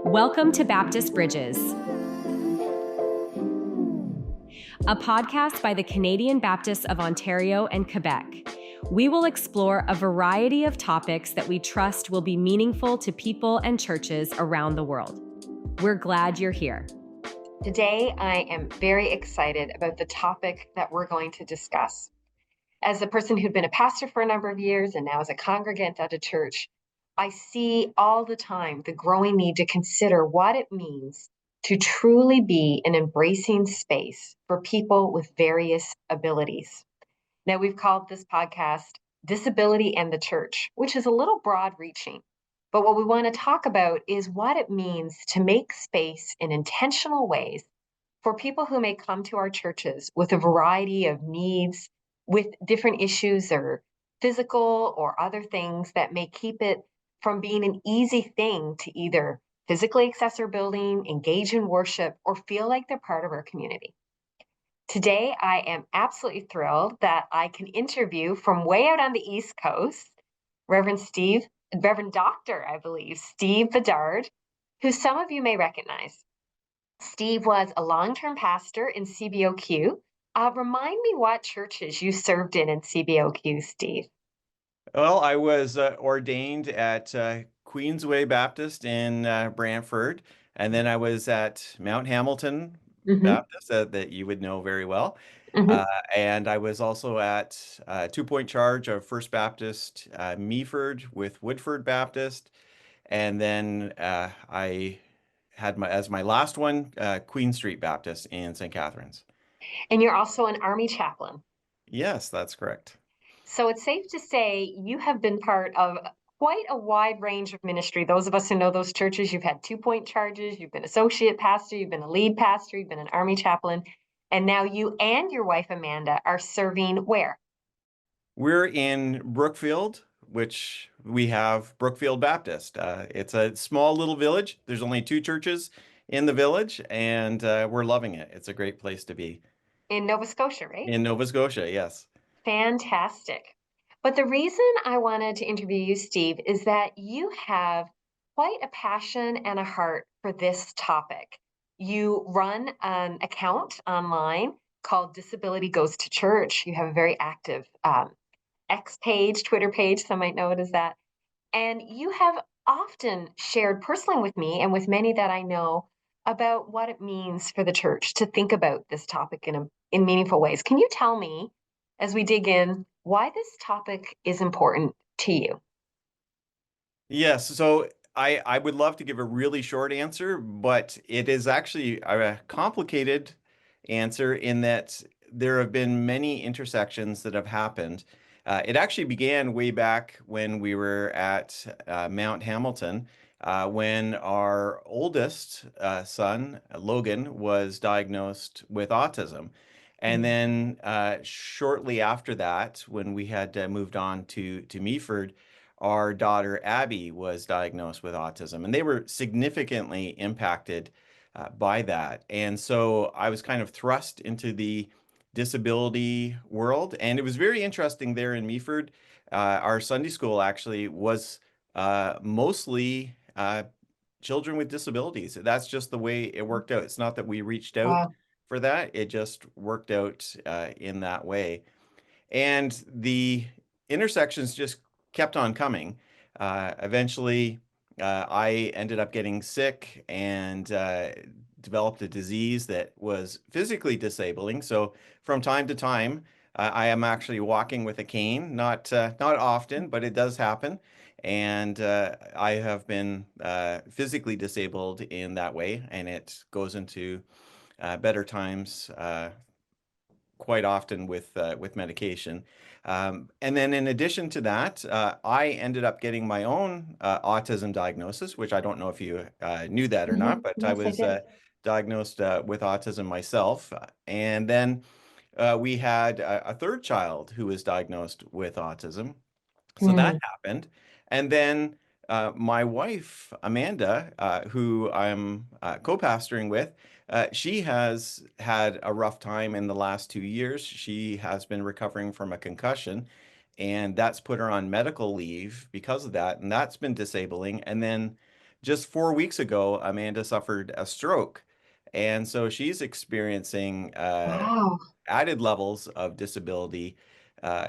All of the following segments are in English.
Welcome to Baptist Bridges, a podcast by the Canadian Baptists of Ontario and Quebec. We will explore a variety of topics that we trust will be meaningful to people and churches around the world. We're glad you're here. Today, I am very excited about the topic that we're going to discuss. As a person who'd been a pastor for a number of years and now as a congregant at a church, I see all the time the growing need to consider what it means to truly be an embracing space for people with various abilities. Now, we've called this podcast Disability and the Church, which is a little broad reaching. But what we want to talk about is what it means to make space in intentional ways for people who may come to our churches with a variety of needs, with different issues or physical or other things that may keep it from being an easy thing to either physically access our building, engage in worship, or feel like they're part of our community. Today, I am absolutely thrilled that I can interview from way out on the East Coast, Reverend Dr., I believe, Steve Bedard, who some of you may recognize. Steve was a long-term pastor in CBOQ. Remind me what churches you served in CBOQ, Steve. Well, I was ordained at Queensway Baptist in Brantford, and then I was at Mount Hamilton Baptist that you would know very well. And I was also at two-point charge of First Baptist Meaford with Woodford Baptist. And then I had as my last one, Queen Street Baptist in St. Catharines. And you're also an Army chaplain. Yes, that's correct. So it's safe to say you have been part of quite a wide range of ministry. Those of us who know those churches, you've had two-point charges, you've been associate pastor, you've been a lead pastor, you've been an Army chaplain, and now you and your wife, Amanda, are serving where? We're in Brookfield, which we have Brookfield Baptist. It's a small little village. There's only two churches in the village, and we're loving it. It's a great place to be. In Nova Scotia, right? In Nova Scotia, yes. Fantastic. But the reason I wanted to interview you, Steve, is that you have quite a passion and a heart for this topic. You run an account online called Disability Goes to Church. You have a very active X page, Twitter page, some might know it as that. And you have often shared personally with me and with many that I know about what it means for the church to think about this topic in meaningful ways. Can you tell me, as we dig in, why this topic is important to you? Yes, so I would love to give a really short answer, but it is actually a complicated answer in that there have been many intersections that have happened. It actually began way back when we were at Mount Hamilton, when our oldest son, Logan, was diagnosed with autism. And then shortly after that, when we had moved on to Meaford, our daughter Abby was diagnosed with autism, and they were significantly impacted by that. And so I was kind of thrust into the disability world, and it was very interesting there in Meaford. Our Sunday school actually was mostly children with disabilities. That's just the way it worked out. It's not that we reached out for that. It just worked out in that way. And the intersections just kept on coming. Eventually, I ended up getting sick and developed a disease that was physically disabling. So from time to time, I am actually walking with a cane, not often, but it does happen. And I have been physically disabled in that way, and it goes into better times quite often with medication. And then in addition to that, I ended up getting my own autism diagnosis, which I don't know if you knew that or not, but I was diagnosed with autism myself. And then we had a third child who was diagnosed with autism. So that happened. And then my wife, Amanda, who I'm co-pastoring with, she has had a rough time in the last 2 years. She has been recovering from a concussion, and that's put her on medical leave because of that, and that's been disabling. And then just 4 weeks ago, Amanda suffered a stroke. And so she's experiencing Wow. added levels of disability uh,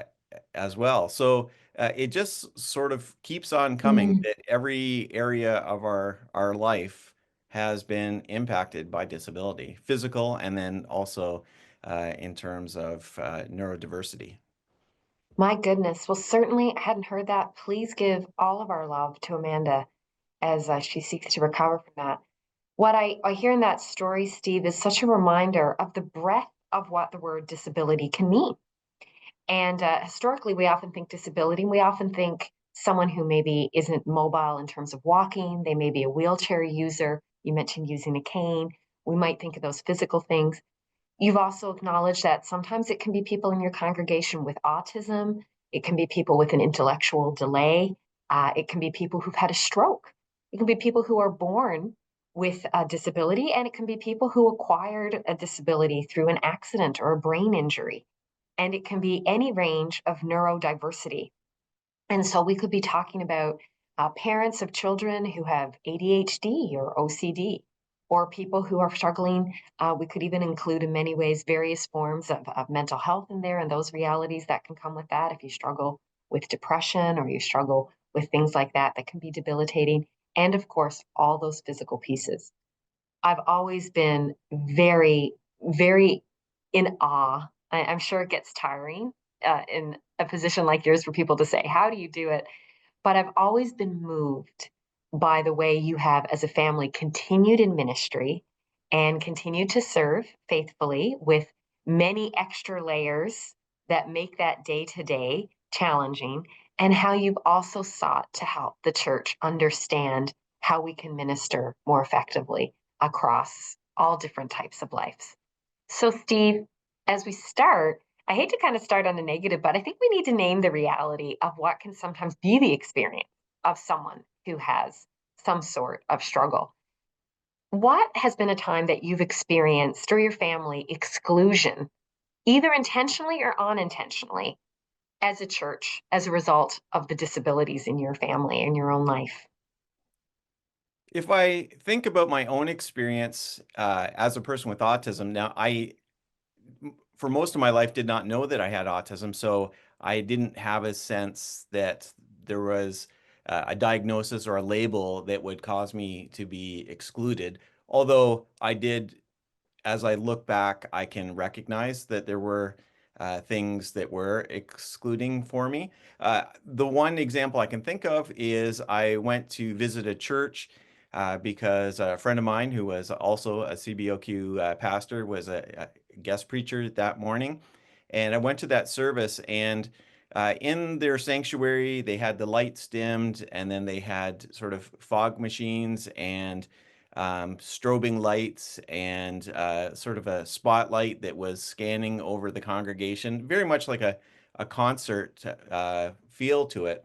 as well. So it just sort of keeps on coming Mm. that every area of our life has been impacted by disability, physical, and then also in terms of neurodiversity. My goodness. Well, certainly I hadn't heard that. Please give all of our love to Amanda as she seeks to recover from that. What I hear in that story, Steve, is such a reminder of the breadth of what the word disability can mean. And historically, we often think disability, we often think someone who maybe isn't mobile in terms of walking, they may be a wheelchair user. You mentioned using a cane. We might think of those physical things. You've also acknowledged that sometimes it can be people in your congregation with autism, it can be people with an intellectual delay, it can be people who've had a stroke, it can be people who are born with a disability, and it can be people who acquired a disability through an accident or a brain injury. And it can be any range of neurodiversity. And so we could be talking about parents of children who have ADHD or OCD, or people who are struggling. We could even include, in many ways, various forms of mental health in there and those realities that can come with that. If you struggle with depression or you struggle with things like that, that can be debilitating. And of course, all those physical pieces. I've always been very, very in awe. I'm sure it gets tiring in a position like yours for people to say, how do you do it? But I've always been moved by the way you have, as a family, continued in ministry and continued to serve faithfully with many extra layers that make that day to day challenging, and how you've also sought to help the church understand how we can minister more effectively across all different types of lives. So, Steve, as we start, I hate to kind of start on a negative, but I think we need to name the reality of what can sometimes be the experience of someone who has some sort of struggle. What has been a time that you've experienced, or your family, exclusion, either intentionally or unintentionally, as a church, as a result of the disabilities in your family and your own life? If I think about my own experience as a person with autism, now for most of my life, did not know that I had autism, so I didn't have a sense that there was a diagnosis or a label that would cause me to be excluded. Although I did, as I look back, I can recognize that there were things that were excluding for me. The one example I can think of is I went to visit a church because a friend of mine who was also a CBOQ pastor was a guest preacher that morning. And I went to that service, and in their sanctuary, they had the lights dimmed, and then they had sort of fog machines and strobing lights and sort of a spotlight that was scanning over the congregation, very much like a concert feel to it.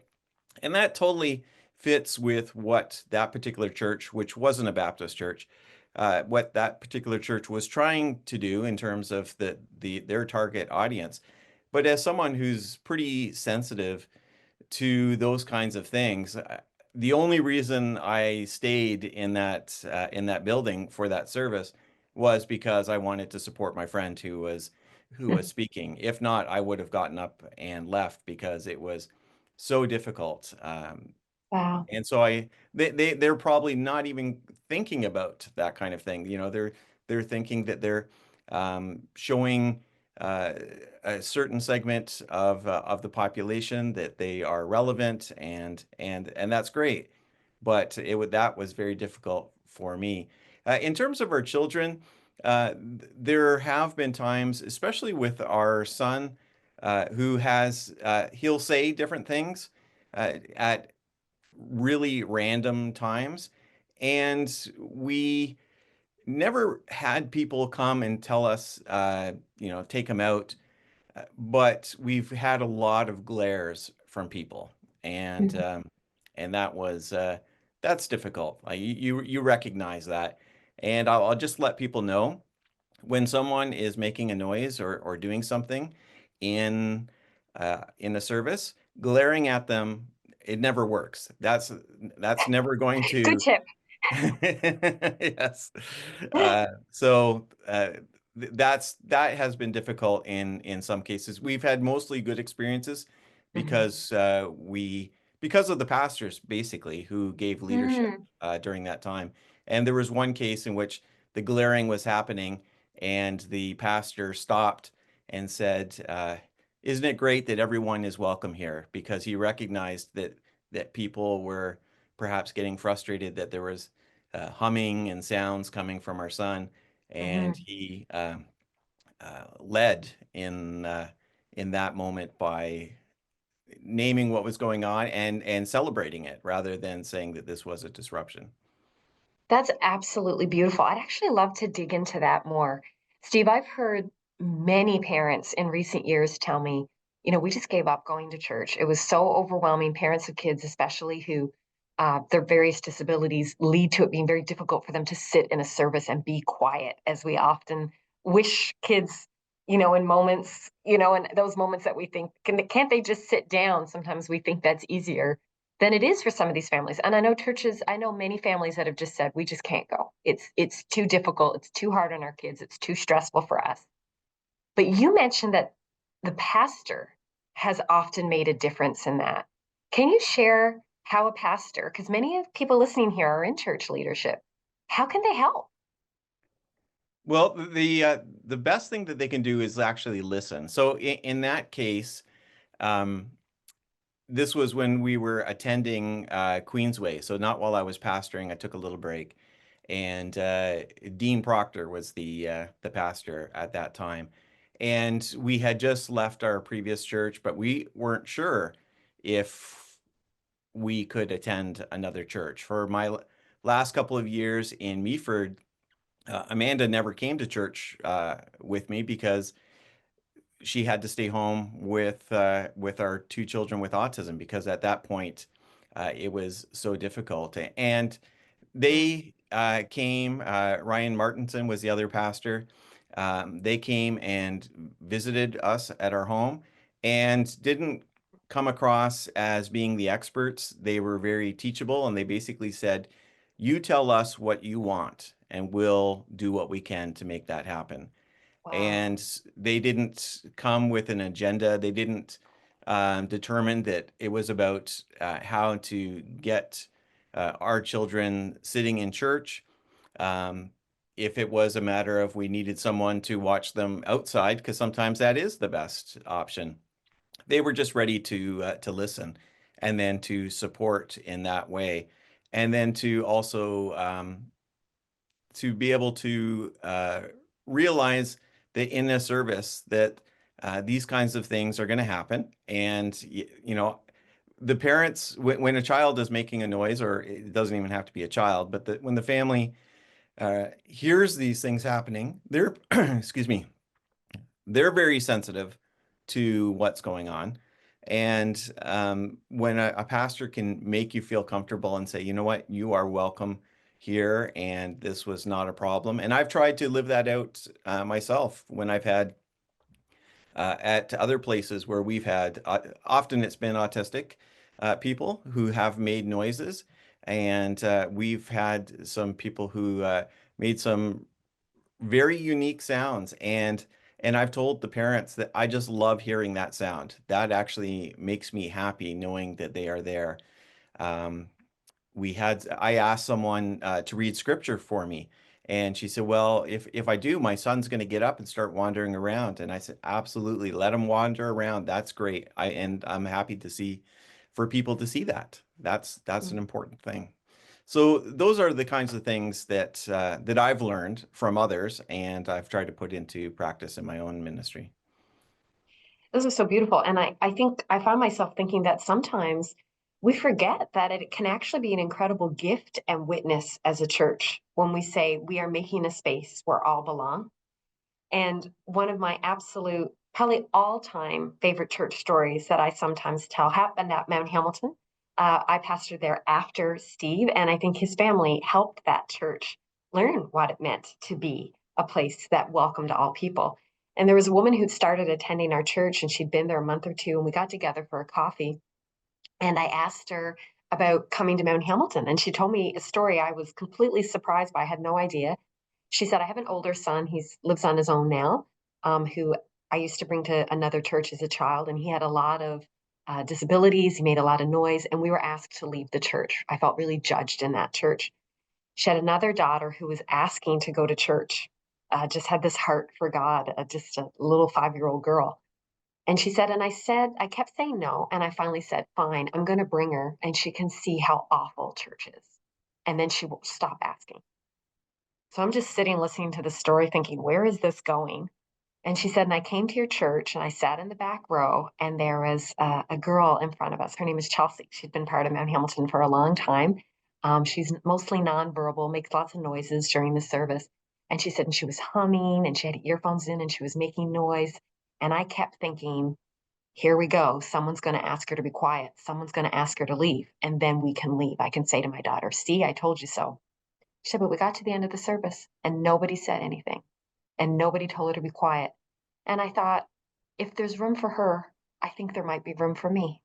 And that totally fits with what that particular church, which wasn't a Baptist church, what that particular church was trying to do in terms of their target audience. But as someone who's pretty sensitive to those kinds of things. The only reason I stayed in that building for that service was because I wanted to support my friend who was speaking. If not, I would have gotten up and left because it was so difficult. Wow. And so they're probably not even thinking about that kind of thing. You know, they're thinking that they're showing uh, a certain segment of the population that they are relevant, and that's great. But that was very difficult for me. In terms of our children, there have been times, especially with our son, who has he'll say different things at really random times. And we never had people come and tell us, take them out. But we've had a lot of glares from people, and Mhm. um, and that's difficult. You recognize that, and I'll just let people know when someone is making a noise or doing something in a service, glaring at them, it never works. That's never going Good to tip. Yes. So that has been difficult in some cases. We've had mostly good experiences Mhm. because because of the pastors basically who gave leadership Mm. during that time. And there was one case in which the glaring was happening, and the pastor stopped and said, "Isn't it great that everyone is welcome here?" Because he recognized that people were perhaps getting frustrated that there was humming and sounds coming from our son, and Mhm. he led in that moment by naming what was going on and celebrating it rather than saying that this was a disruption. That's absolutely beautiful. I'd actually love to dig into that more. Steve, I've heard many parents in recent years tell me, we just gave up going to church. It was so overwhelming. Parents of kids, especially who their various disabilities lead to it being very difficult for them to sit in a service and be quiet, as we often wish kids, in moments, in those moments that we think, can't they just sit down? Sometimes we think that's easier than it is for some of these families. And I know many families that have just said, we just can't go. It's too difficult, it's too hard on our kids, it's too stressful for us. But you mentioned that the pastor has often made a difference in that. Can you share how a pastor, because many of people listening here are in church leadership, how can they help? Well, the best thing that they can do is actually listen. So in that case, um, this was when we were attending Queensway. So not while I was pastoring. I took a little break, and Dean Proctor was the pastor at that time, and we had just left our previous church, but we weren't sure if we could attend another church. For my last couple of years in Meaford, Amanda never came to church with me because she had to stay home with our two children with autism, because at that point it was so difficult. And Mm. they came. Ryan Martinson was the other pastor. They came and visited us at our home and didn't come across as being the experts. They were very teachable, and they basically said, "You tell us what you want, and we'll do what we can to make that happen." Wow. And they didn't come with an agenda. They didn't determine that it was about how to get our children sitting in church. Um, if it was a matter of we needed someone to watch them outside, because sometimes that is the best option, they were just ready to listen and then to support in that way, and then to also to be able to realize that in a service that these kinds of things are going to happen. And the parents, when a child is making a noise, or it doesn't even have to be a child, but when the family hears these things happening, they're excuse me, they're very sensitive to what's going on. And when a pastor can make you feel comfortable and say, you know what, you are welcome here, and this was not a problem. And I've tried to live that out myself when I've had at other places where we've had, often it's been autistic people who have made noises. And we've had some people who made some very unique sounds, and I've told the parents that I just love hearing that sound. That actually makes me happy knowing that they are there. Um, I asked someone to read scripture for me, and she said, "Well, if I do, my son's going to get up and start wandering around." And I said, "Absolutely, let him wander around. That's great. I'm happy to see for people to see that. That's an important thing." So those are the kinds of things that I've learned from others, and I've tried to put into practice in my own ministry. This is so beautiful. And I think I find myself thinking that sometimes we forget that it can actually be an incredible gift and witness as a church when we say we are making a space where all belong. And one of my absolute, probably all time favorite church stories that I sometimes tell happened at Mount Hamilton. I pastored there after Steve, and I think his family helped that church learn what it meant to be a place that welcomed all people. And there was a woman who'd started attending our church, and she'd been there a month or two, and we got together for a coffee. And I asked her about coming to Mount Hamilton. And she told me a story I was completely surprised by. I had no idea. She said, I have an older son. He lives on his own now, who I used to bring to another church as a child. And he had a lot of disabilities. He made a lot of noise. And we were asked to leave the church. I felt really judged in that church. She had another daughter who was asking to go to church, just had this heart for God, just a little 5-year-old girl. And she said, and I kept saying no. And I finally said, fine, I'm going to bring her and she can see how awful church is. And then she will stop asking. So I'm just sitting listening to the story thinking, where is this going? And she said, and I came to your church and I sat in the back row and there was a girl in front of us. Her name is Chelsea. She'd been part of Mount Hamilton for a long time. She's mostly nonverbal, makes lots of noises during the service. And she said, and she was humming and she had earphones in and she was making noise. And I kept thinking, here we go. Someone's going to ask her to be quiet. Someone's going to ask her to leave. And then we can leave. I can say to my daughter, see, I told you so. She said, but we got to the end of the service and nobody said anything and nobody told her to be quiet. And I thought, if there's room for her, I think there might be room for me.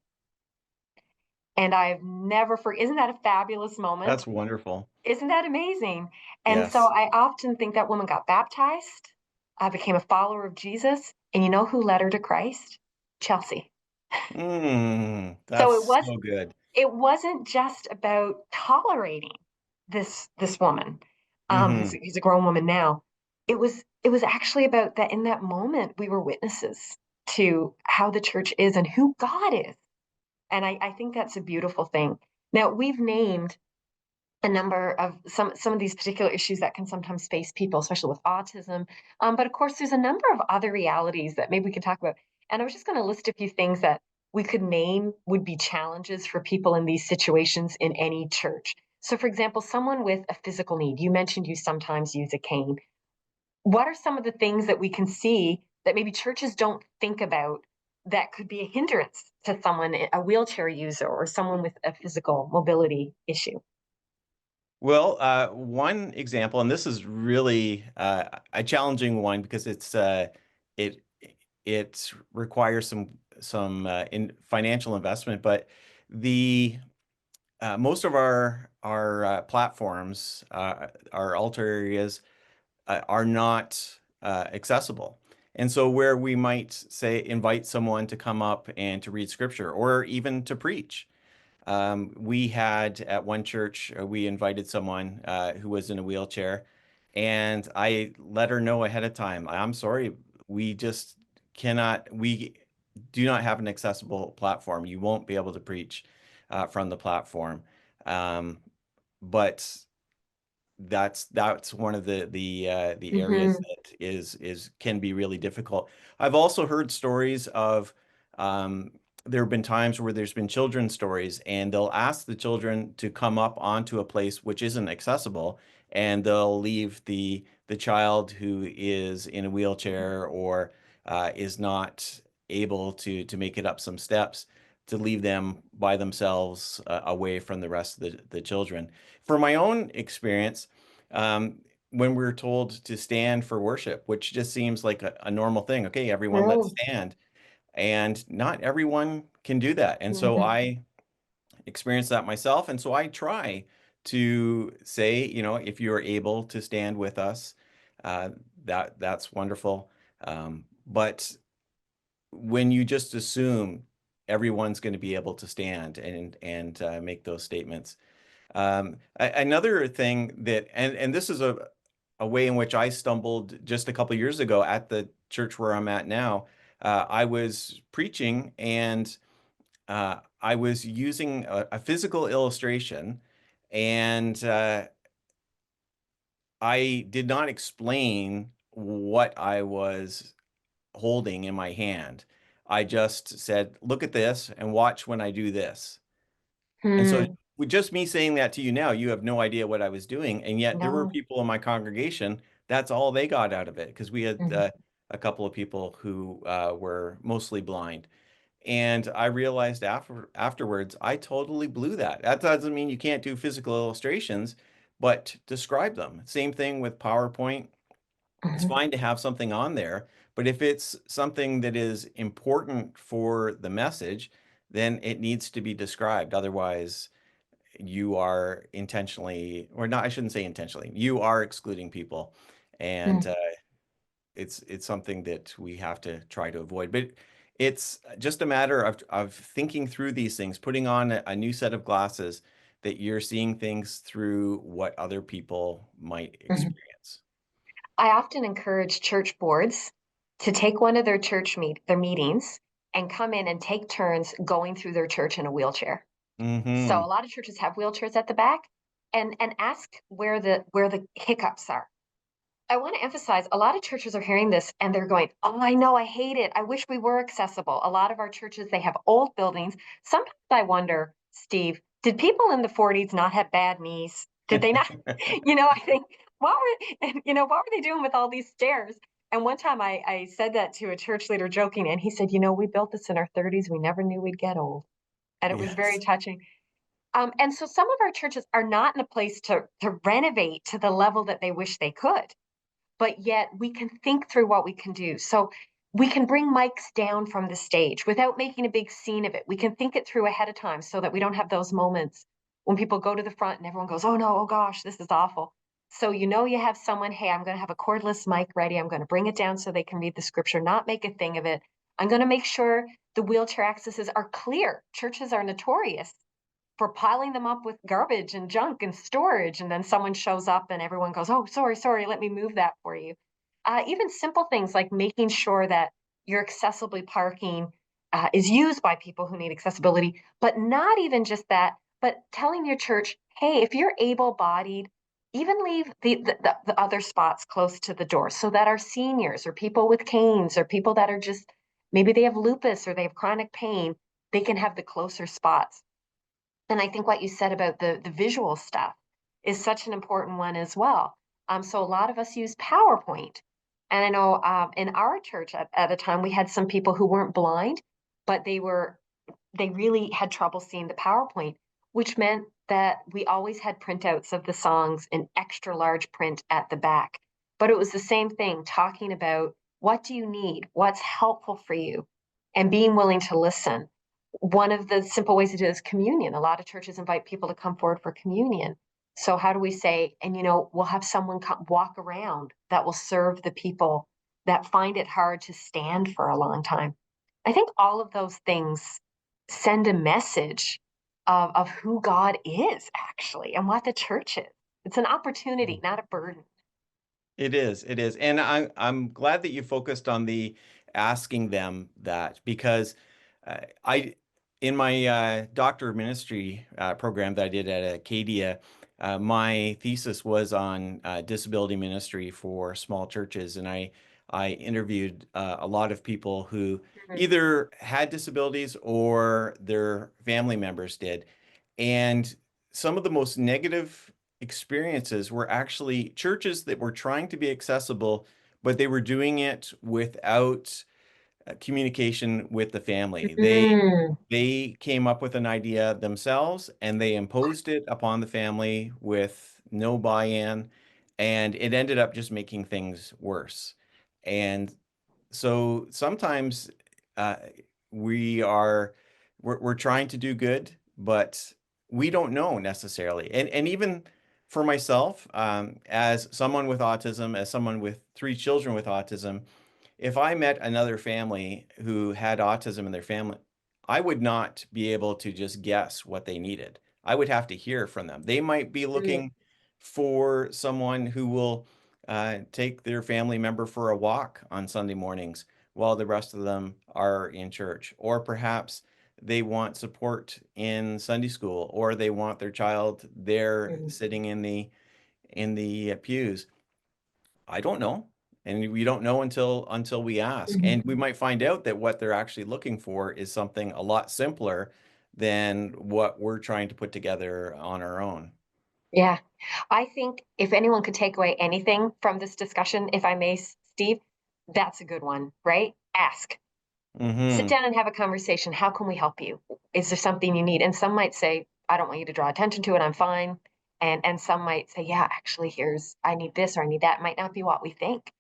And I've never isn't that a fabulous moment? That's wonderful. Isn't that amazing? And so Yes. I often think that woman got baptized, became a follower of Jesus. And you know who led her to Christ? Chelsea. So That's so good. it wasn't just about tolerating this woman, Hmm. who's a grown woman now. It was actually about that in that moment we were witnesses to how the church is and who God is. And I think that's a beautiful thing. Now we've named a number of some of these particular issues that can sometimes face people, especially with autism. But of course, there's a number of other realities that maybe we can talk about. And I was just going to list a few things that we could name would be challenges for people in these situations in any church. So, for example, someone with a physical need. You mentioned you sometimes use a cane. What are some of the things that we can see that maybe churches don't think about that could be a hindrance to someone, a wheelchair user, or someone with a physical mobility issue? Well, one example, and this is really a challenging one because it it requires some in financial investment, but the most of our platforms, our altar areas, are not accessible. And so where we might say invite someone to come up and to read scripture or even to preach. We had at one church, we invited someone who was in a wheelchair, and I let her know ahead of time, I'm sorry, we just we do not have an accessible platform. You won't be able to preach from the platform. Um, but that's one of the areas Hmm. that is can be really difficult. I've also heard stories of there have been times where there's been children's stories and they'll ask the children to come up onto a place which isn't accessible and they'll leave the child who is in a wheelchair or is not able to make it up some steps to leave them by themselves away from the rest of the children. For my own experience, um, when we're told to stand for worship, which just seems like a normal thing. Okay, everyone, let's True. stand. And not everyone can do that. And so Mhm. I experience that myself. And so I try to say, if you're able to stand with us, uh, that's wonderful. But when you just assume everyone's going to be able to stand and make those statements, another thing that, and this is a way in which I stumbled just a couple years ago at the church where I'm at now. I was preaching and I was using a physical illustration, and I did not explain what I was holding in my hand. I just said, look at this and watch when I do this. And so Hmm. with just me saying that to you now, you have no idea what I was doing. And yet there were No. people in my congregation, that's all they got out of it because we had Mhm. a couple of people who were mostly blind. And I realized afterwards, I totally blew that. That doesn't mean you can't do physical illustrations, but describe them. Same thing with PowerPoint. It's Mhm. fine to have something on there, but if it's something that is important for the message, then it needs to be described. Otherwise, you are intentionally, or not, I shouldn't say intentionally, you are excluding people. And it's something that we have to try to avoid. But it's just a matter of thinking through these things, putting on a new set of glasses that you're seeing things through what other people might Mhm. experience. I often encourage church boards to take one of their their meetings and come in and take turns going through their church in a wheelchair. So Hmm. a lot of churches have wheelchairs at the back, and ask where the hiccups are. I want to emphasize a lot of churches are hearing this and they're going, "Oh, I know, I hate it. I wish we were accessible." A lot of our churches, they have old buildings. Sometimes I wonder, Steve, did people in the 40s not have bad knees? Did they not? I think, what were they doing with all these stairs? And one time I said that to a church leader joking, and he said, we built this in our 30s. We never knew we'd get old. And it was very Yes. touching. And so some of our churches are not in a place to renovate to the level that they wish they could, but yet we can think through what we can do. So we can bring mics down from the stage without making a big scene of it. We can think it through ahead of time so that we don't have those moments when people go to the front and everyone goes, "Oh no, oh gosh, this is awful." So you have someone, "Hey, I'm going to have a cordless mic ready. I'm going to bring it down so they can read the scripture, not make a thing of it. I'm going to make sure the wheelchair accesses are clear." Churches are notorious for piling them up with garbage and junk and storage. And then someone shows up and everyone goes, "Oh, sorry, let me move that for you." Even simple things like making sure that your accessibly parking is used by people who need accessibility, but not even just that, but telling your church, "Hey, if you're able bodied, even leave the other spots close to the door so that our seniors or people with canes or people that are just maybe they have lupus or they have chronic pain, they can have the closer spots." And I think what you said about the visual stuff is such an important one as well. So a lot of us use PowerPoint. And I know in our church at a time, we had some people who weren't blind, but they really had trouble seeing the PowerPoint, which meant that we always had printouts of the songs in extra large print at the back. But it was the same thing, talking about what do you need? What's helpful for you? And being willing to listen. One of the simple ways to do it is communion. A lot of churches invite people to come forward for communion. So how do we say, and we'll have someone walk around that will serve the people that find it hard to stand for a long time. I think all of those things send a message of who God is actually and what the church is. It's an opportunity, not a burden. It is, it is. And I'm glad that you focused on the asking them that, because I in my doctor of ministry program that I did at Acadia, my thesis was on disability ministry for small churches, and I interviewed a lot of people who Mhm. either had disabilities or their family members did. And some of the most negative experiences were actually churches that were trying to be accessible, but they were doing it without communication with the family. Mm, They came up with an idea themselves and they imposed it upon the family with no buy-in, and it ended up just making things worse. And so sometimes uh, we are we're trying to do good, but we don't know necessarily. And even for myself, as someone with autism, as someone with three children with autism, if I met another family who had autism in their family, I would not be able to just guess what they needed. I would have to hear from them. They might be mm, looking for someone who will take their family member for a walk on Sunday mornings while the rest of them are in church. Or perhaps they want support in Sunday school, or they want their child there mm, sitting in the pews. I don't know. And we don't know until we ask. And we mhm. might find out that what they're actually looking for is something a lot simpler than what we're trying to put together on our own. Yeah. I think if anyone could take away anything from this discussion, if I may, Steve, that's a good one, right? Ask. Sit Hmm. down and have a conversation. How can we help you? Is there something you need? And some might say, "I don't want you to draw attention to it. I'm fine." And some might say, "Yeah, actually, I need this or I need that." It might not be what we think.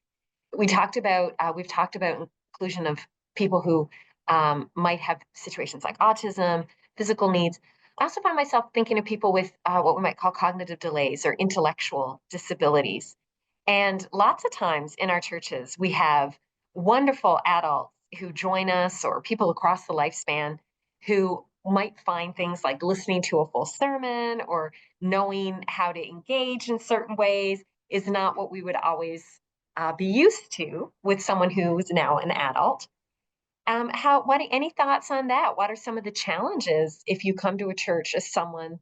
We've talked about inclusion of people who might have situations like autism, physical needs. I also find myself thinking of people with what we might call cognitive delays or intellectual disabilities. And lots of times in our churches, we have wonderful adults who join us or people across the lifespan who might find things like listening to a full sermon or knowing how to engage in certain ways is not what we would always be used to with someone who is now an adult. Any thoughts on that? What are some of the challenges if you come to a church as someone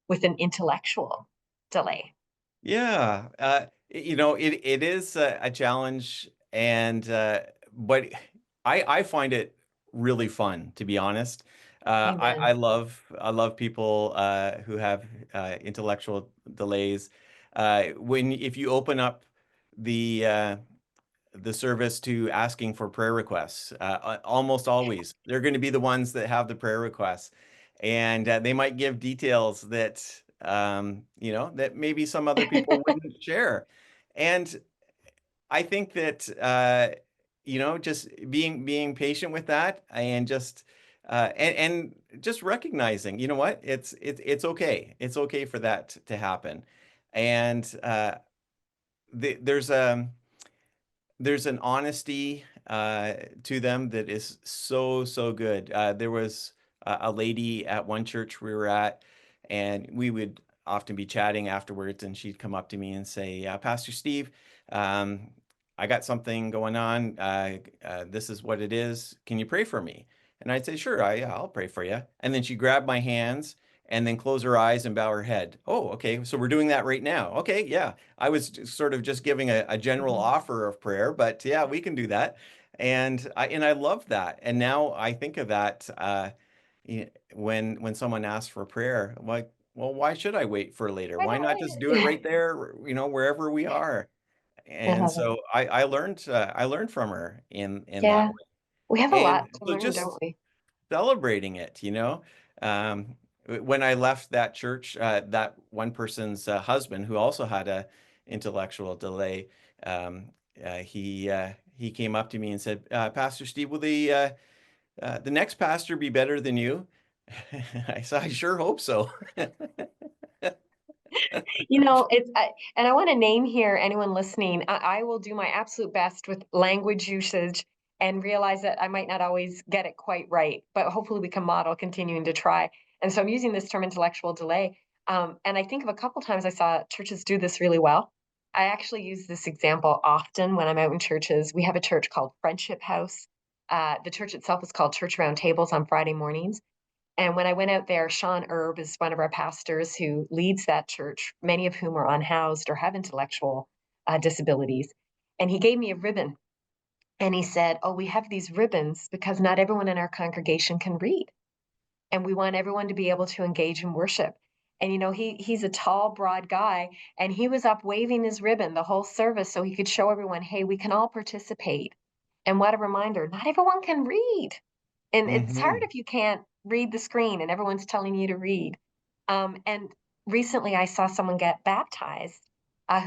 with an intellectual delay? Yeah, it is a challenge, and but I find it really fun, to be honest. Amen. I love people who have intellectual delays. When if you open up the uh, the service to asking for prayer requests. Almost always, they're going to be the ones that have the prayer requests, and they might give details that that maybe some other people wouldn't share. And I think that just being patient with that and just just recognizing, you know what, it's okay. It's okay for that to happen, and there's a there's an honesty to them that is so, so good. There was a lady at one church we were at, and we would often be chatting afterwards, and she'd come up to me and say, Pastor Steve, um, I got something going on. This is what it is. Can you pray for me? And I'd say, sure, yeah, I'll pray for you. And then she grabbed my hands and then close her eyes and bow her head. Oh, okay. So we're doing that right now. Okay, yeah. I was sort of just giving a general Mhm. offer of prayer, but yeah, we can do that. And I love that. And now I think of that when someone asks for prayer, I'm like, well, why should I wait for later? Why Why not not just do it wait? right there, wherever we are? I And love it. so I learned from her in that Yeah, way. we have a And lot to so learn, don't just we? celebrating it. When I left that church, that one person's husband, who also had a intellectual delay, um, he came up to me and said, "Pastor Steve, will the next pastor be better than you?" I said, "I sure hope so." And I want to name here anyone listening. I will do my absolute best with language usage and realize that I might not always get it quite right, but hopefully we can model continuing to try. And so I'm using this term intellectual delay. And I think of a couple times I saw churches do this really well. I actually use this example often when I'm out in churches. We have a church called Friendship House. The church itself is called Church Round Tables on Friday mornings. And when I went out there, Sean Erb is one of our pastors who leads that church, many of whom are unhoused or have intellectual disabilities. And he gave me a ribbon and he said, "Oh, we have these ribbons because not everyone in our congregation can read. And we want everyone to be able to engage in worship." And he's a tall, broad guy, and he was up waving his ribbon the whole service so he could show everyone, hey, we can all participate. And what a reminder, not everyone can read. And it's hard Hmm. if you can't read the screen and everyone's telling you to read. And recently I saw someone get baptized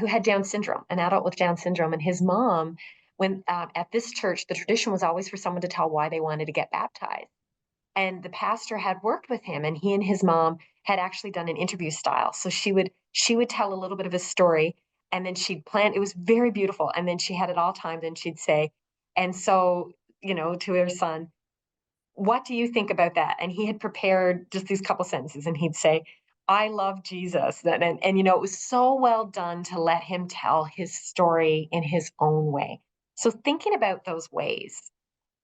who had Down syndrome, an adult with Down syndrome. And his mom, when at this church, the tradition was always for someone to tell why they wanted to get baptized. And the pastor had worked with him, and he and his mom had actually done an interview style. So she would tell a little bit of his story, and then she'd plan. It was very beautiful. And then she had it all timed, and she'd say, and so, to her son, what do you think about that? And he had prepared just these couple sentences and he'd say, I love Jesus. And it was so well done to let him tell his story in his own way. So thinking about those ways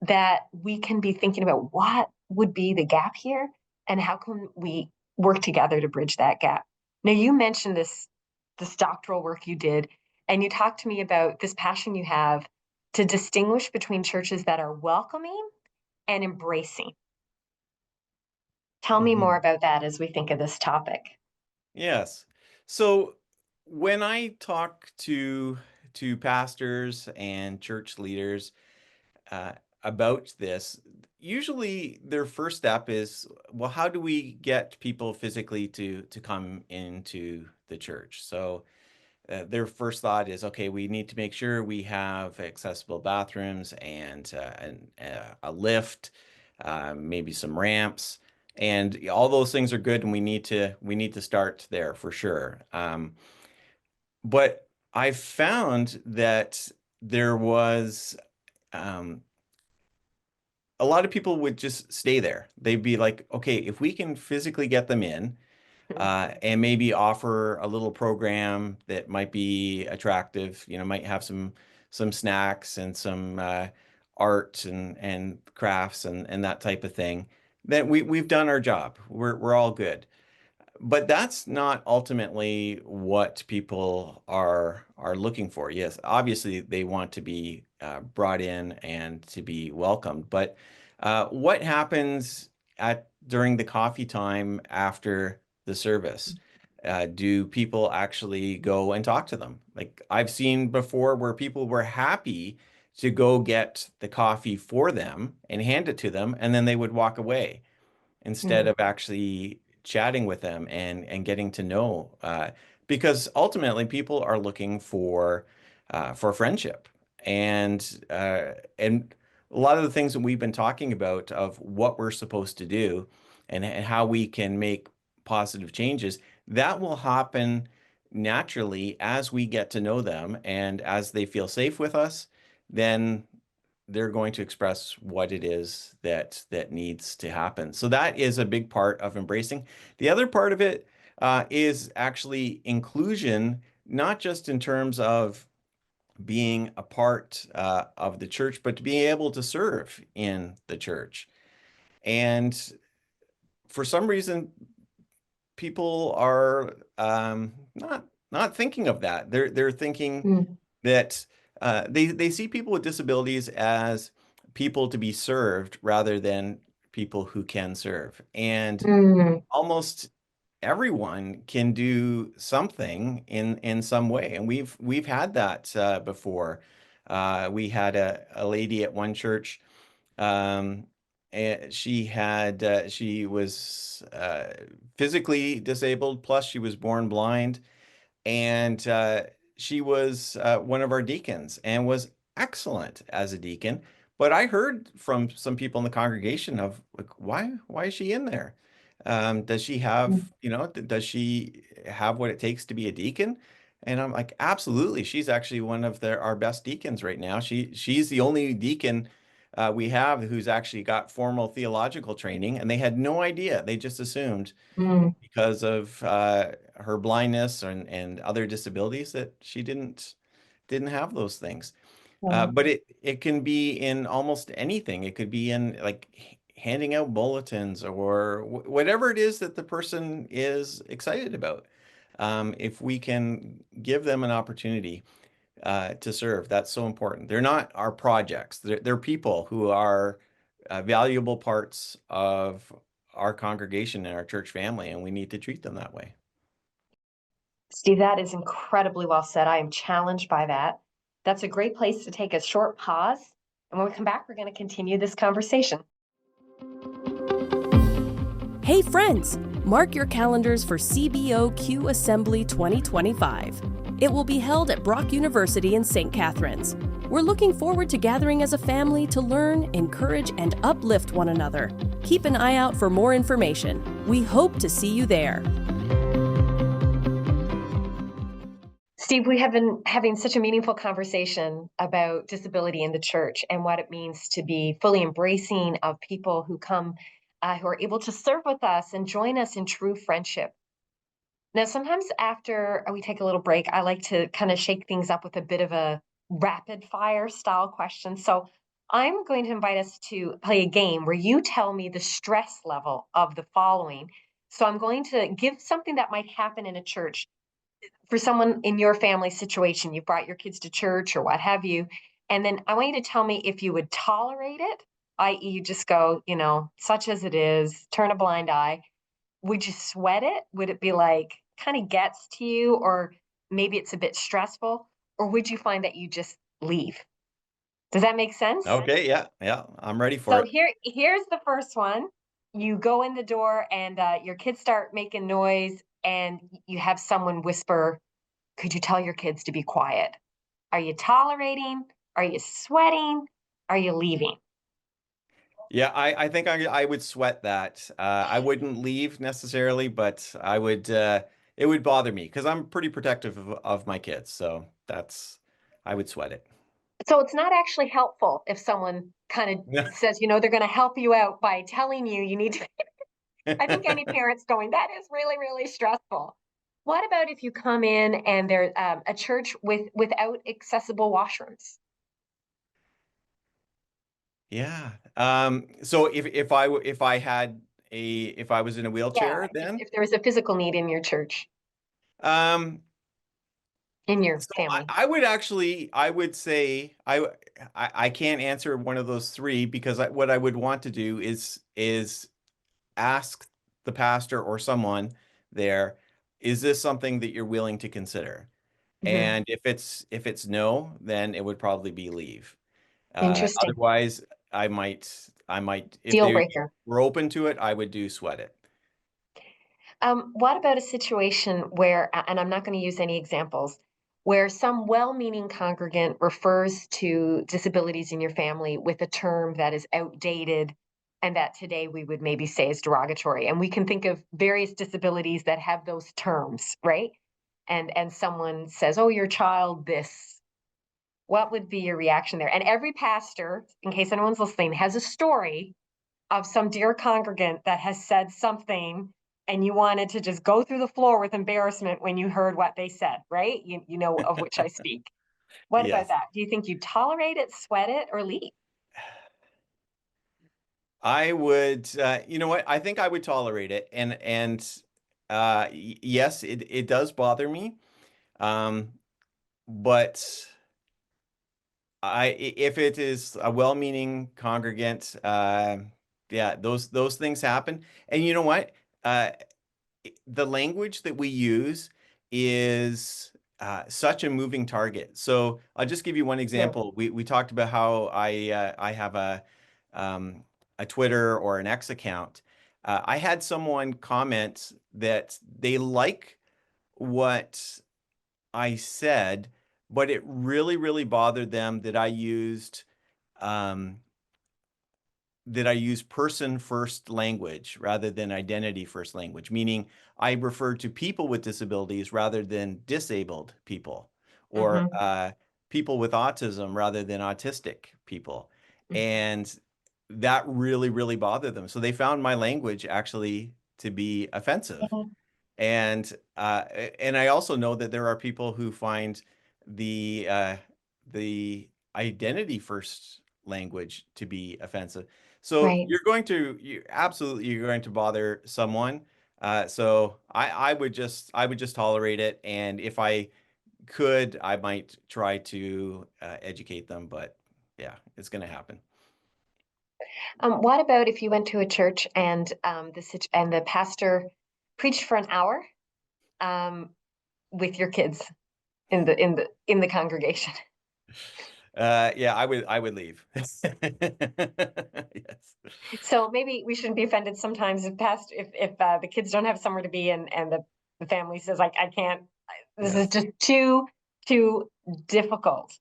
that we can be thinking about what would be the gap here and how can we work together to bridge that gap. Now you mentioned this doctoral work you did, and you talked to me about this passion you have to distinguish between churches that are welcoming and embracing. Tell me more Hmm. about that as we think of this topic. Yes. So when I talk to pastors and church leaders uh, about this, usually their first step is, well, how do we get people physically to come into the church? So their first thought is, okay, we need to make sure we have accessible bathrooms and a lift, maybe some ramps. And all those things are good, and we need to start there for sure. But I found that there was um, a lot of people would just stay there. They'd be like, okay, if we can physically get them in, and maybe offer a little program that might be attractive, might have some snacks and some art and crafts and that type of thing, then we've done our job. We're all good. But that's not ultimately what people are looking for. Yes, obviously they want to be brought in and to be welcomed. But what happens at during the coffee time after the service? Do people actually go and talk to them? Like I've seen before where people were happy to go get the coffee for them and hand it to them, and then they would walk away instead Mm, of actually chatting with them and getting to know. Because ultimately, people are looking for friendship, and a lot of the things that we've been talking about of what we're supposed to do and how we can make positive changes, that will happen naturally as we get to know them and as they feel safe with us. Then they're going to express what it is that needs to happen. So that is a big part of embracing. The other part of it is actually inclusion, not just in terms of being a part of the church, but to be able to serve in the church. And for some reason, people are not thinking of that. They're thinking mm, that they see people with disabilities as people to be served rather than people who can serve. And mm, almost everyone can do something in some way. And we've had that before. We had a lady at one church. Um, and she was physically disabled, plus she was born blind, and she was one of our deacons and was excellent as a deacon. But I heard from some people in the congregation of like, why is she in there? Does she mm, have, does she have what it takes to be a deacon? And I'm like, absolutely. She's actually one of our best deacons right now. She's the only deacon we have who's actually got formal theological training, and they had no idea. They just assumed mm. because of her blindness and other disabilities that she didn't have those things. Yeah. But it can be in almost anything. It could be in like handing out bulletins or whatever it is that the person is excited about. If we can give them an opportunity to serve, that's so important. They're not our projects. They're people who are valuable parts of our congregation and our church family, and we need to treat them that way. Steve, that is incredibly well said. I am challenged by that. That's a great place to take a short pause. And when we come back, we're going to continue this conversation. Hey friends, mark your calendars for CBOQ Assembly 2025. It will be held at Brock University in St. Catharines. We're looking forward to gathering as a family to learn, encourage, and uplift one another. Keep an eye out for more information. We hope to see you there. Steve, we have been having such a meaningful conversation about disability in the church and what it means to be fully embracing of people who come, who are able to serve with us and join us in true friendship. Now, sometimes after we take a little break, I like to kind of shake things up with a bit of a rapid fire style question. So I'm going to invite us to play a game where you tell me the stress level of the following. So I'm going to give something that might happen in a church for someone in your family situation. You brought your kids to church or what have you. And then I want you to tell me if you would tolerate it, i.e., you just go, such as it is, turn a blind eye. Would you sweat it? Would it be like kind of gets to you, or maybe it's a bit stressful? Or would you find that you just leave? Does that make sense? Okay, yeah, yeah, I'm ready for So it. here's the first one. You go in the door and your kids start making noise, and you have someone whisper, "Could you tell your kids to be quiet?" Are you tolerating? Are you sweating? Are you leaving? Yeah, I think I would sweat that. I wouldn't leave necessarily, but I would it would bother me because I'm pretty protective of my kids. So that's I would sweat it. So it's not actually helpful if someone kind of says, they're going to help you out by telling you need to. I think any parent's going, that is really, really stressful. What about if you come in and there's a church without accessible washrooms? Yeah. So if I had if I was in a Yeah, wheelchair then if there is a physical need in your church, um in your so family. I would actually I would say I can't answer one of those three because what I would want to do is ask the pastor or someone there, is this something that you're willing to consider? Hmm. And if it's no, then it would probably be leave. Interesting. Otherwise, I might if Deal they breaker. were open to it, I would do sweat it. What about a situation where, and I'm not going to use any examples, where some well meaning congregant refers to disabilities in your family with a term that is outdated and that today we would maybe say is derogatory? And we can think of various disabilities that have those terms, right? And someone says, "Oh, your child this." What would be your reaction there? And every pastor, in case anyone's listening, has a story of some dear congregant that has said something and you wanted to just go through the floor with embarrassment when you heard what they said, right? You know of which I speak. What about Yes. that? Do you think you tolerate it, sweat it, or leave? I would you know what? I think I would tolerate it and yes, it does bother me. Um but if it is a well-meaning congregant, yeah, those things happen. And you know what? Uh, the language that we use is such a moving target. So I'll just give you one Sure. example. We talked about how I have a Twitter or an X account. I had someone comment that they like what I said, but it really, really bothered them um, that I use person first language rather than identity first language, meaning I refer to people with disabilities rather than disabled people, or Hmm. people with autism rather than autistic people. And that really, really bothered them. So they found my language actually to be offensive. And and I also know that there are people who find the identity first language to be offensive. So Right. you absolutely you're going to bother someone. So I would just tolerate it, and if I could, I might try to educate them. But yeah, it's going to happen. What about if you went to a church and the pastor preached for an hour um, with your kids in the congregation? Yeah, I would leave. Yes. So maybe we shouldn't be offended sometimes if the kids don't have somewhere to be and the family says like I can't, this is Yes. just too difficult.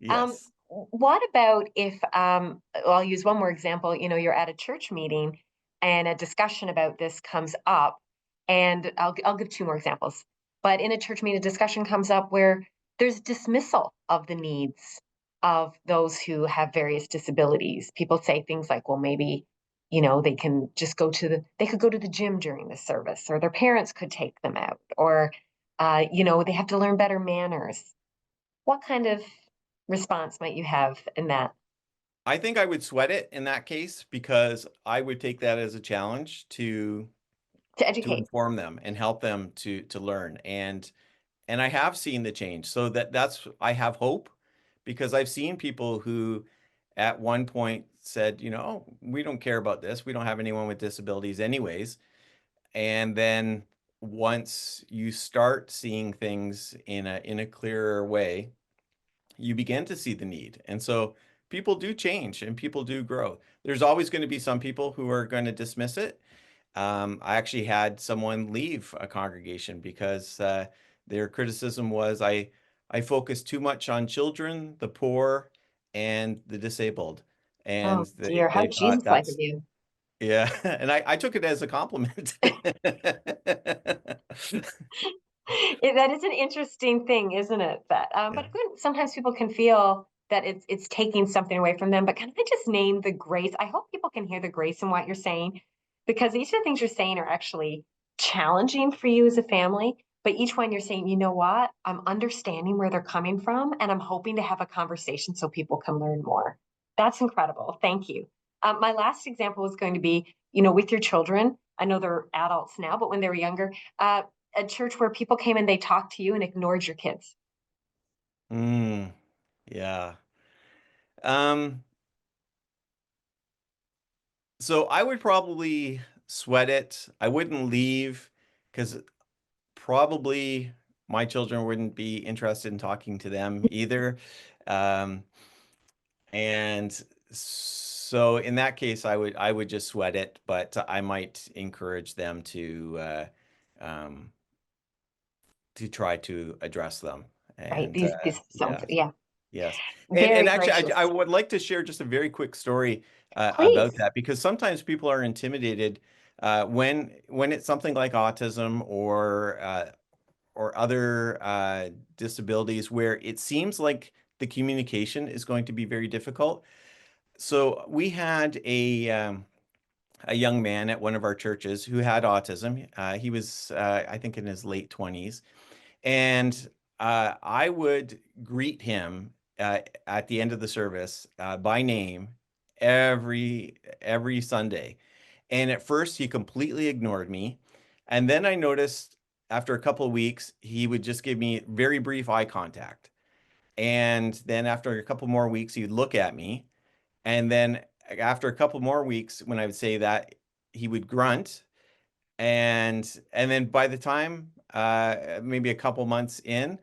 Um, Yes. what about if well, I'll use one more example. You're at a church meeting and a discussion about this comes up, and I'll give two more examples. But in a church meeting, a discussion comes up where there's dismissal of the needs of those who have various disabilities. People say things like, well, maybe, they can just they could go to the gym during the service, or their parents could take them out, or, they have to learn better manners. What kind of response might you have in that I think I would sweat it in that case because I would take that as a challenge to to educate? inform them and help them to learn. And I have seen the change. So that's I have hope because I've seen people who at one point said, you know, oh, we don't care about this. We don't have anyone with disabilities anyways. And then once you start seeing things in a clearer way, you begin to see the need. And so people do change and people do grow. There's always going to be some people who are going to dismiss it. I actually had someone leave a congregation because their criticism was I focus too much on children, the poor, and the disabled. and Oh dear, how they thought Jesus-like of that's, you. yeah, and I took it as a compliment. That is an interesting thing, isn't it? That, but Yeah. again, sometimes people can feel that it's taking something away from them. But can I just name the grace? I hope people can hear the grace in what you're saying, because each of the things you're saying are actually challenging for you as a family. But each one you're saying, you know what? I'm understanding where they're coming from, and I'm hoping to have a conversation so people can learn more. That's incredible. Thank you. My last example is going to be, with your children. I know they're adults now, but when they were younger, a church where people came and they talked to you and ignored your kids. Mm, yeah. Um, so I would probably sweat it. I wouldn't leave because probably my children wouldn't be interested in talking to them either. Um, and so in that case, I would just sweat it, but I might encourage them um, to try to address them. Right? And These some, yeah. yeah, Yes. And very actually, I gracious. would like to share just a very quick story about Please. that, because sometimes people are intimidated when it's something like autism or other disabilities where it seems like the communication is going to be very difficult. So we had a young man at one of our churches who had autism. He was, I think, in his late 20s, and I would greet him at the end of the service by name every Sunday. And at first, he completely ignored me, and then I noticed after a couple of weeks, he would just give me very brief eye contact. And then after a couple more weeks, he would look at me, and then after a couple more weeks, when I would say that, he would grunt, and then by the time maybe a couple months in,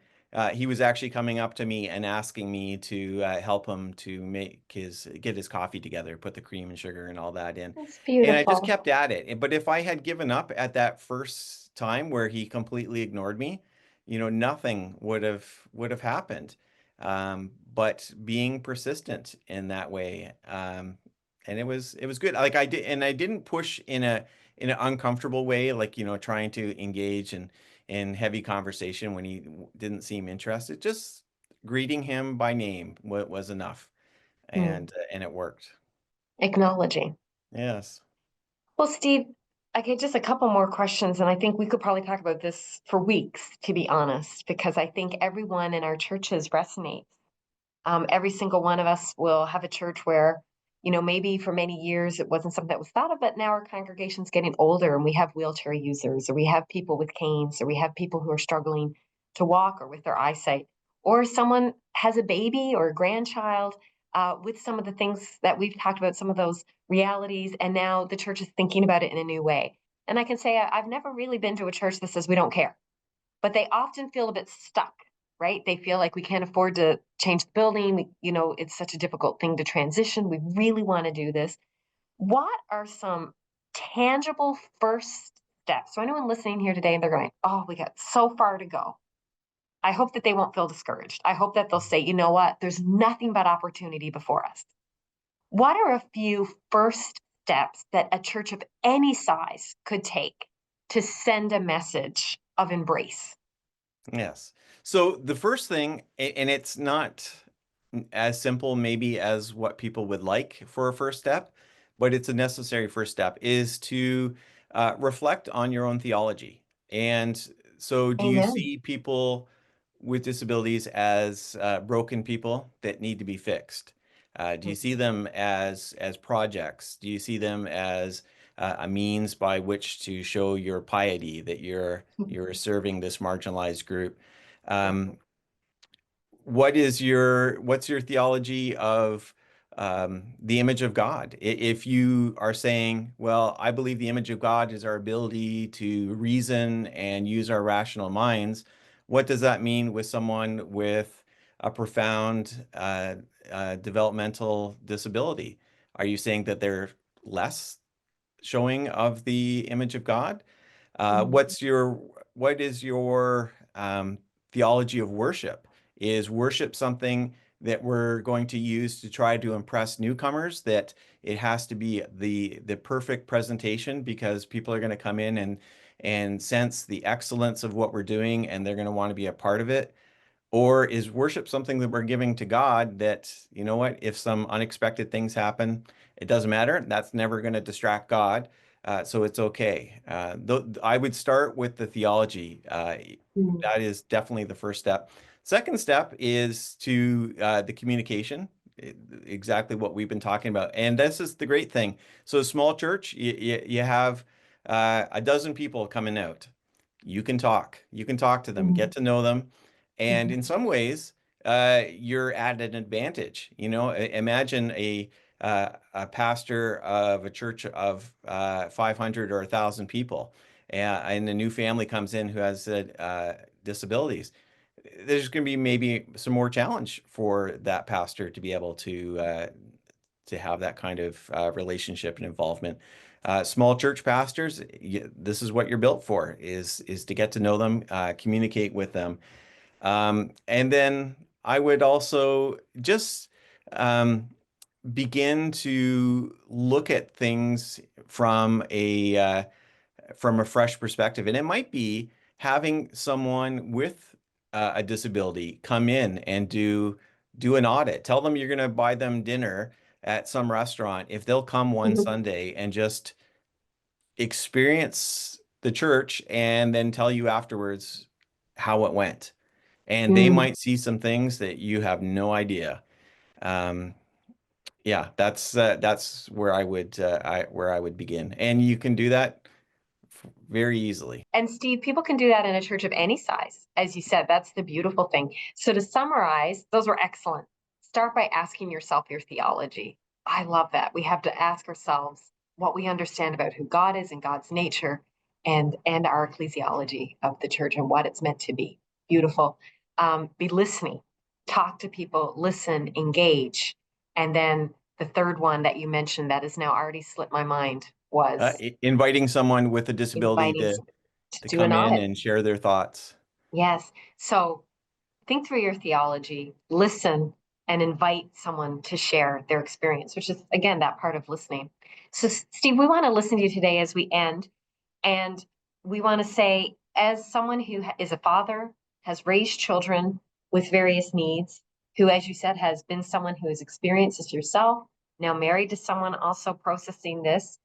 he was actually coming up to me and asking me to help him to get his coffee together, put the cream and sugar and all that in. That's And I just beautiful. kept at it. But if I had given up at that first time where he completely ignored me, nothing would have happened. But being persistent in that way, and it was good. Like I didn't push in an uncomfortable way, like, trying to engage in heavy conversation when he didn't seem interested. Just greeting him by name was enough, Hmm. and it worked. Acknowledging. Yes. Well, Steve, I get just a couple more questions, and I think we could probably talk about this for weeks, to be honest, because I think everyone in our churches resonates. Every single one of us will have a church where, maybe for many years it wasn't something that was thought of, but now our congregation's getting older and we have wheelchair users, or we have people with canes, or we have people who are struggling to walk or with their eyesight, or someone has a baby or a grandchild with some of the things that we've talked about, some of those realities, and now the church is thinking about it in a new way. And I can say I've never really been to a church that says we don't care, but they often feel a bit stuck, right? They feel like we can't afford to change the building. It's such a difficult thing to transition. We really want to do this. What are some tangible first steps? So anyone listening here today and they're going, oh, we got so far to go. I hope that they won't feel discouraged. I hope that they'll say, you know what? There's nothing but opportunity before us. What are a few first steps that a church of any size could take to send a message of embrace? Yes. So the first thing, and it's not as simple maybe as what people would like for a first step, but it's a necessary first step, is to reflect on your own theology. And so, do you Amen. see people with disabilities as broken people that need to be fixed? Do you see them as projects? Do you see them as a means by which to show your piety, that you're serving this marginalized group? Um, what's your theology of the image of God? If you are saying, well, I believe the image of God is our ability to reason and use our rational minds, what does that mean with someone with a profound developmental disability? Are you saying that they're less showing of the image of God? Mhm. What is your theology of worship? Is worship something that we're going to use to try to impress newcomers, that it has to be the perfect presentation, because people are going to come in and sense the excellence of what we're doing, and they're going to want to be a part of it? Or is worship something that we're giving to God that, you know what, if some unexpected things happen, it doesn't matter. That's never going to distract God. So it's okay. I would start with the theology. Mm. That is definitely the first step. Second step is to the communication, exactly what we've been talking about. And this is the great thing. So a small church, you have a dozen people coming out. You can talk. You can talk to them, get Mm. to know them. And Mhm. in some ways, you're at an advantage. You know, imagine a pastor of a church of 500 or 1,000 people, and a new family comes in who has disabilities. There's going to be maybe some more challenge for that pastor to be able to have that kind of relationship and involvement. Small church pastors, this is what you're built for: is to get to know them, communicate with them. And then I would also just um, begin to look at things from a fresh perspective. And it might be having someone with a disability come in and do an audit. Tell them you're going to buy them dinner at some restaurant. If they'll come one Mhm. Sunday and just experience the church and then tell you afterwards how it went. And they Mm. might see some things that you have no idea. Um, yeah, that's where I would begin, and you can do that very easily. And Steve, people can do that in a church of any size. As you said, that's the beautiful thing. So to summarize, those were excellent. Start by asking yourself your theology. I love that. We have to ask ourselves what we understand about who God is and God's nature, and our ecclesiology of the church and what it's meant to be. Beautiful. Be listening. Talk to people, listen, engage. And then the third one that you mentioned that has now already slipped my mind was Inviting someone with a disability inviting to to do an come in audit. and share their thoughts. Yes. So think through your theology, listen, and invite someone to share their experience, which is, again, that part of listening. So, Steve, we want to listen to you today as we end. And we want to say, as someone who is a father, has raised children with various needs, who, as you said, has been someone who has experienced this yourself, now married to someone also processing this,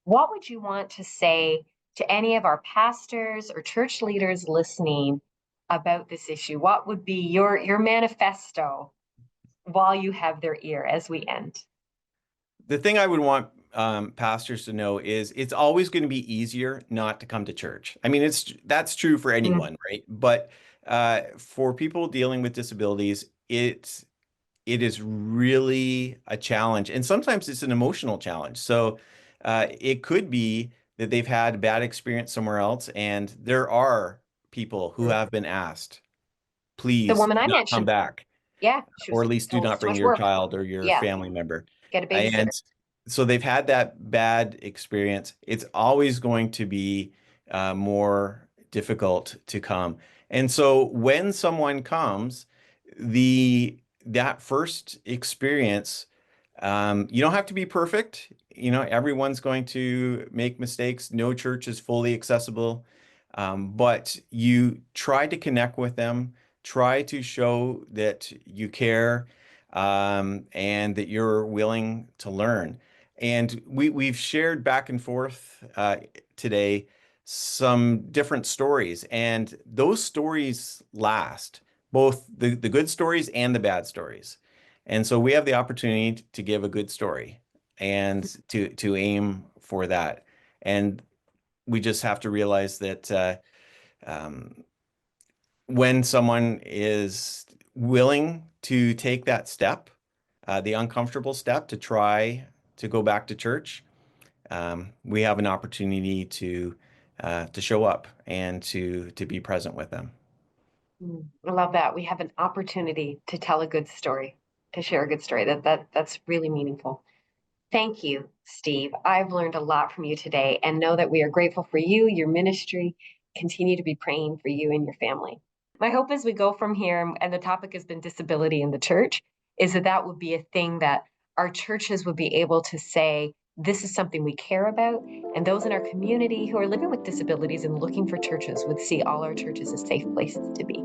what would you want to say to any of our pastors or church leaders listening about this issue? What would be your manifesto while you have their ear as we end? The thing I would want pastors to know is it's always going to be easier not to come to church. I mean, that's true for Mm. anyone, right? But for people dealing with disabilities, it is really a challenge, and sometimes it's an emotional challenge. So it could be that they've had a bad experience somewhere else, and there are people who Mm. have been asked, The please woman do I not come mentioned, back, yeah, she or was at least do told not it's too bring much your work. child or your Yeah, family member. get a And babysitter. so they've had that bad experience. It's always going to be more difficult to come. And so when someone comes, that first experience, you don't have to be perfect. You know, everyone's going to make mistakes. No church is fully accessible. But you try to connect with them, try to show that you care, and that you're willing to learn. And we've shared back and forth today some different stories, and those stories last, both the good stories and the bad stories. And so we have the opportunity to give a good story and to aim for that. And we just have to realize that um, when someone is willing to take that step, the uncomfortable step to try to go back to church, we have an opportunity to show up and to be present with them. I love that. We have an opportunity to tell a good story, to share a good story. That's really meaningful. Thank you, Steve. I've learned a lot from you today and know that we are grateful for you, your ministry. Continue to be praying for you and your family. My hope as we go from here, and the topic has been disability in the church, is that that would be a thing that our churches would be able to say, this is something we care about. And those in our community who are living with disabilities and looking for churches would see all our churches as safe places to be.